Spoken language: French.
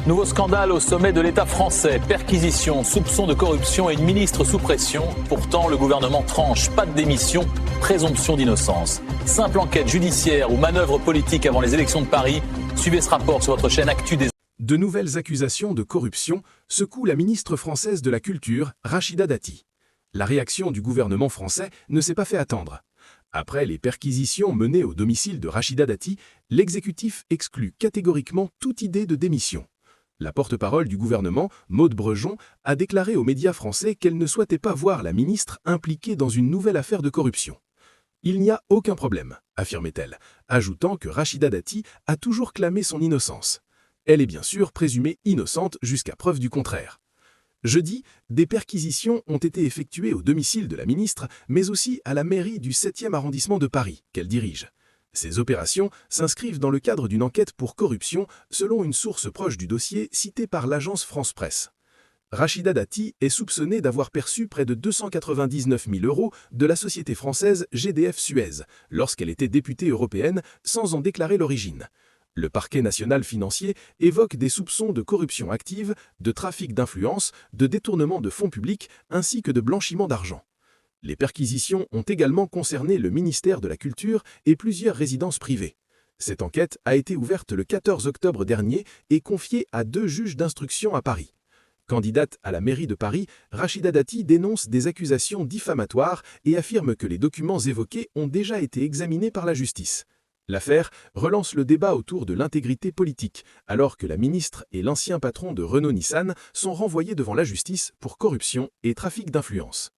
Nouveau scandale au sommet de l'État français. Perquisition, soupçons de corruption et une ministre sous pression. Pourtant, le gouvernement tranche. Pas de démission, présomption d'innocence. Simple enquête judiciaire ou manœuvre politique avant les élections de Paris. Suivez ce rapport sur votre chaîne Actu des... De nouvelles accusations de corruption secouent la ministre française de la Culture, Rachida Dati. La réaction du gouvernement français ne s'est pas fait attendre. Après les perquisitions menées au domicile de Rachida Dati, l'exécutif exclut catégoriquement toute idée de démission. La porte-parole du gouvernement, Maud Brejon, a déclaré aux médias français qu'elle ne souhaitait pas voir la ministre impliquée dans une nouvelle affaire de corruption. « Il n'y a aucun problème », affirmait-elle, ajoutant que Rachida Dati a toujours clamé son innocence. Elle est bien sûr présumée innocente jusqu'à preuve du contraire. Jeudi, des perquisitions ont été effectuées au domicile de la ministre, mais aussi à la mairie du 7e arrondissement de Paris, qu'elle dirige. Ces opérations s'inscrivent dans le cadre d'une enquête pour corruption, selon une source proche du dossier citée par l'agence France Presse. Rachida Dati est soupçonnée d'avoir perçu près de 299 000 € de la société française GDF Suez, lorsqu'elle était députée européenne, sans en déclarer l'origine. Le parquet national financier évoque des soupçons de corruption active, de trafic d'influence, de détournement de fonds publics ainsi que de blanchiment d'argent. Les perquisitions ont également concerné le ministère de la Culture et plusieurs résidences privées. Cette enquête a été ouverte le 14 octobre dernier et confiée à 2 juges d'instruction à Paris. Candidate à la mairie de Paris, Rachida Dati dénonce des accusations diffamatoires et affirme que les documents évoqués ont déjà été examinés par la justice. L'affaire relance le débat autour de l'intégrité politique, alors que la ministre et l'ancien patron de Renault-Nissan sont renvoyés devant la justice pour corruption et trafic d'influence.